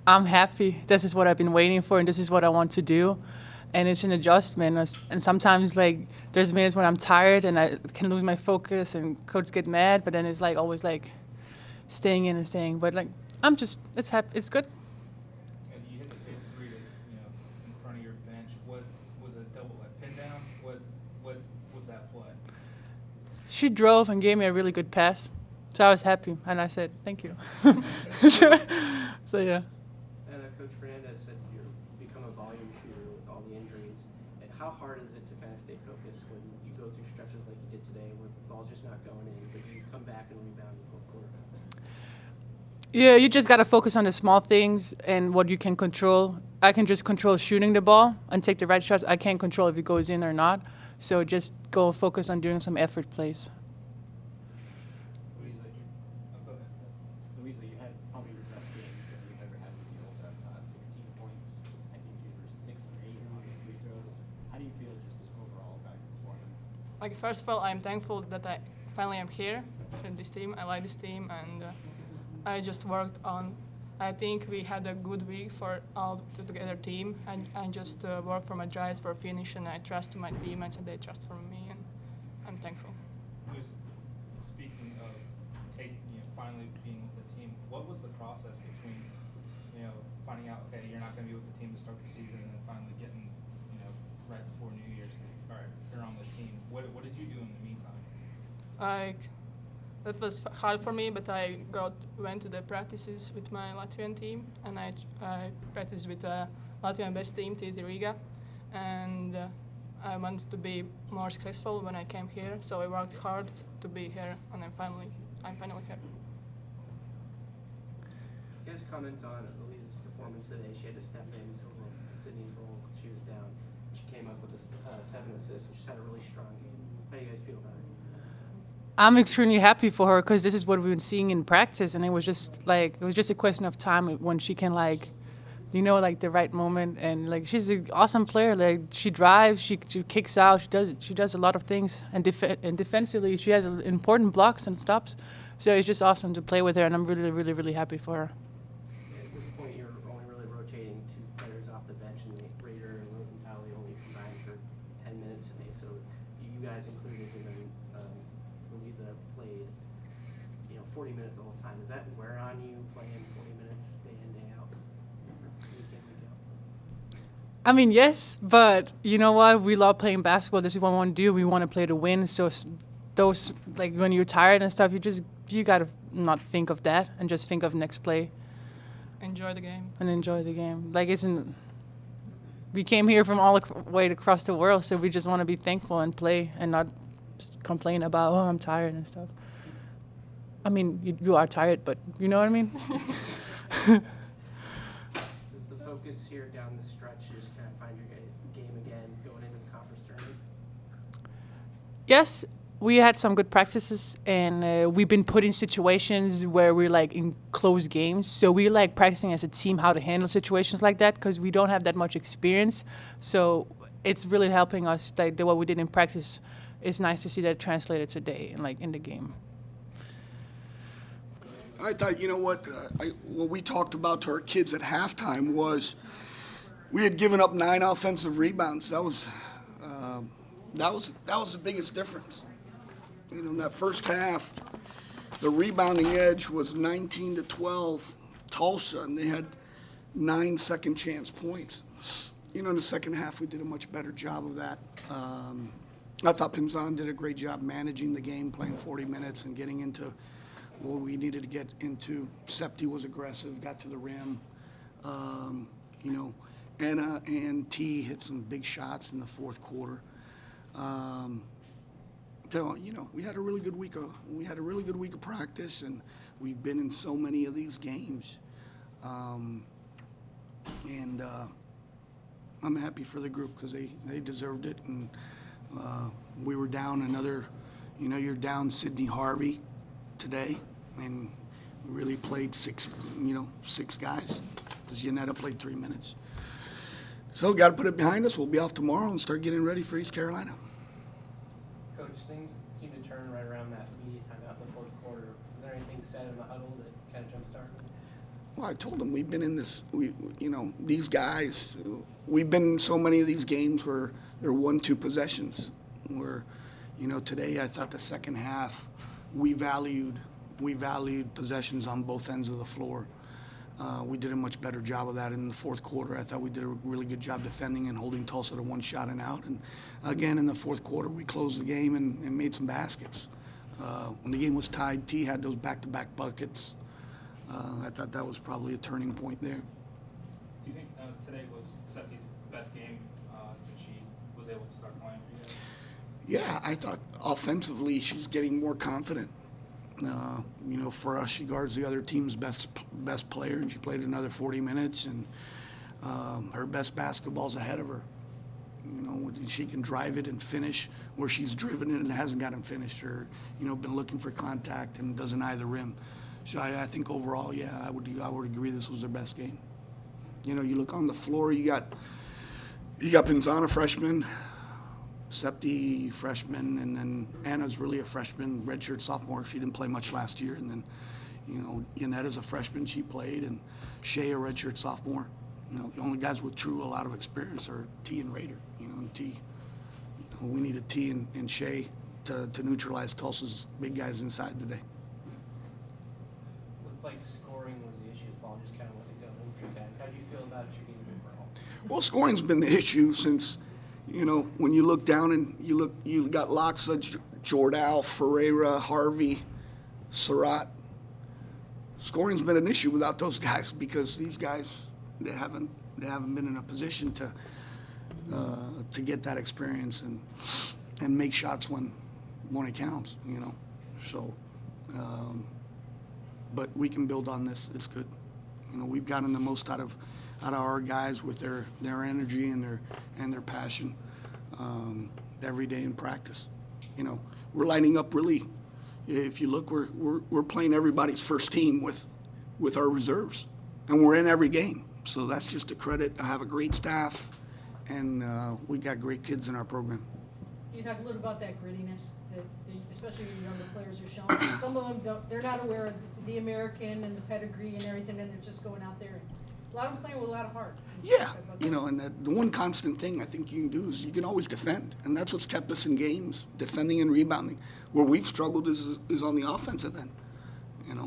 I'm happy. This is what I've been waiting for, and this is what I want to do. And it's an adjustment. And sometimes, like, there's minutes when I'm tired and I can lose my focus, and coach get mad. But then it's like always like staying in and staying. But like, it's happy. It's good. And you hit the big three to, in front of your bench. What was a double, a pin down? What was that play? She drove and gave me a really good pass, so I was happy, and I said thank you. So yeah. And Coach Fernandez said you're become a volume shooter with all the injuries. And how hard is it to kind of stay focused when you go through stretches like you did today, where the ball's just not going in, but you come back and rebound in the fourth quarter? Yeah, you just gotta focus on the small things and what you can control. I can just control shooting the ball and take the right shots. I can't control if it goes in or not. So just go focus on doing some effort plays. Louisa, you had probably your best game that you've ever had with the USF. 16 points. I think you were 6 or 8 on your free throws. How do you feel just overall about your performance? Like, first of all, I'm thankful that I finally am here in this team. I like this team, and I just worked on. I think we had a good week for all together team, and I just worked for my drives for finish, and I trust my teammates, and they trust from me, and I'm thankful. Speaking of finally being with the team, what was the process between finding out okay you're not going to be with the team to start the season, and then finally getting right before New Year's, all right, you're on the team. What did you do in the meantime? Like, that was hard for me, but I went to the practices with my Latvian team, and I practiced with the Latvian best team, TT Riga, and I wanted to be more successful when I came here, so I worked hard to be here, and I'm finally here. You guys comment on Louisa's performance today. She had to step in to Sydney's role. She was down. She came up with 7 assists, and she's had a really strong game. How do you guys feel about it? I'm extremely happy for her because this is what we've been seeing in practice, and it was just a question of time when she can the right moment, and like she's an awesome player. Like she drives, she kicks out, she does a lot of things, and defensively she has important blocks and stops. So it's just awesome to play with her, and I'm really really really happy for her. At this point, you're only really rotating 2 players off the bench, and Rader and Rosenthal only combined for 10 minutes today. So you guys included, and then Louisa played 40 minutes the whole time. Does that wear on you playing 40 minutes day in, day out? Week in, week out? I mean, yes, but you know what? We love playing basketball. This is what we want to do. We want to play to win. So those, like when you're tired and stuff, you gotta not think of that and just think of next play Enjoy the game. and enjoy the game. Like we came here from all the way across the world, so we just want to be thankful and play and not complain about I'm tired and stuff. I mean, you are tired, but you know what I mean. Is the focus here down the stretch just kind of find your game again going into the conference tournament? Yes, we had some good practices, and we've been put in situations where we're like in close games. So we're like practicing as a team how to handle situations like that because we don't have that much experience. So it's really helping us. Like what we did in practice, it's nice to see that translated today and like in the game. I thought, what we talked about to our kids at halftime was we had given up 9 offensive rebounds. That was the biggest difference. In that first half, the rebounding edge was 19-12 Tulsa, and they had 9 second chance points. In the second half, we did a much better job of that. I thought Pinzan did a great job managing the game, playing 40 minutes and getting into what we needed to get into. Septe was aggressive, got to the rim, and T hit some big shots in the fourth quarter. So we had a really good week of practice, and we've been in so many of these games, and I'm happy for the group because they deserved it, and we were down another. You're down Sydney Harvey today, and we really played 6 guys because Yanetta played 3 minutes. So got to put it behind us. We'll be off tomorrow and start getting ready for East Carolina. Coach, things seem to turn right around that media timeout in the fourth quarter. Was there anything said in the huddle that kind of jump-started? Well, I told them we've been in this. These guys. We've been in so many of these games where they're 1-2 possessions. Where, today I thought the second half we valued possessions on both ends of the floor. We did a much better job of that in the fourth quarter. I thought we did a really good job defending and holding Tulsa to one shot and out. And again, in the fourth quarter, we closed the game and made some baskets. When the game was tied, T had those back-to-back buckets. I thought that was probably a turning point there. Do you think today was Septe's best game since she was able to start playing for you guys? Yeah, I thought offensively she's getting more confident. For us, she guards the other team's best player, and she played another 40 minutes, and her best basketball's ahead of her. She can drive it and finish where she's driven it and hasn't gotten finished, or been looking for contact and doesn't eye the rim. So I think overall, yeah, I would agree this was their best game. You look on the floor, you got Pinzana, freshman, Septe, freshman, and then Anna's really a freshman, redshirt sophomore. She didn't play much last year. And then, Yanetta's a freshman. She played. And Shea, a redshirt sophomore. The only guys with a lot of experience are T and Raider. And T, we needed T and Shea to neutralize Tulsa's big guys inside today. Looked like scoring was the issue. The ball just kind of wasn't going for you guys. How do you feel about your game overall? Well, scoring's been the issue since, when you look down and you got Loxa, Jordal, Ferreira, Harvey, Surratt. Scoring's been an issue without those guys because these guys they haven't been in a position to get that experience and make shots when it counts. So. But we can build on this. It's good. We've gotten the most out of our guys with their energy and their passion every day in practice. We're lining up really. If you look, we're playing everybody's first team with our reserves, and we're in every game. So that's just a credit. I have a great staff, and we got great kids in our program. Can you talk a little about that grittiness that especially your younger players are showing? Some of them they're not aware of the American and the pedigree and everything, and they're just going out there. And a lot of them playing with a lot of heart. Yeah, and the one constant thing I think you can do is you can always defend, and that's what's kept us in games, defending and rebounding. Where we've struggled is on the offensive end, Pinzan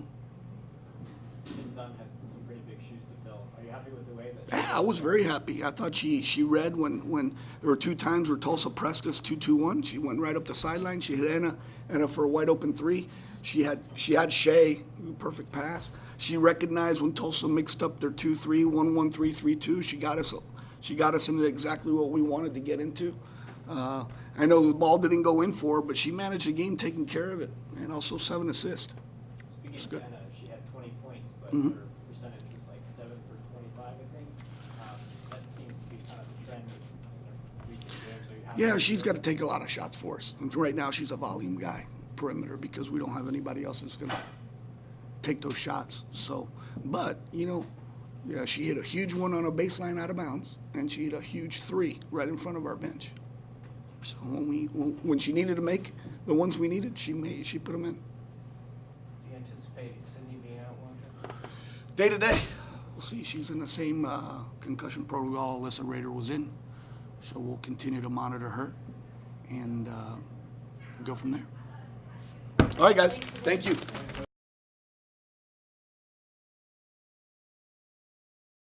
had some pretty big shoes to fill. Are you happy with the way that? Yeah, I was very happy. I thought she read when there were 2 times where Tulsa pressed us 2-2-1. She went right up the sideline. She hit Anna for a wide open 3. She had Shea, perfect pass. She recognized when Tulsa mixed up their 2-3, 1-1-3, 3-2. She got us into exactly what we wanted to get into. I know the ball didn't go in for her, but she managed the game taking care of it, and also 7 assists. Speaking of good. Anna, she had 20 points, but Mhm. her percentage was like 7 for 25, I think. That seems to be kind of the trend with recent games. So you have Yeah, she's got to take a lot of shots for us. And right now, she's a volume guy, perimeter, because we don't have anybody else that's going to take those shots. So, but, yeah, she hit a huge one on a baseline out of bounds, and she hit a huge 3 right in front of our bench. So when she needed to make the ones we needed, she put them in. Do you anticipate Cindy being out one? Day to day, we'll see. She's in the same concussion protocol Alyssa Rader was in, so we'll continue to monitor her and go from there. All right, guys. Thank you.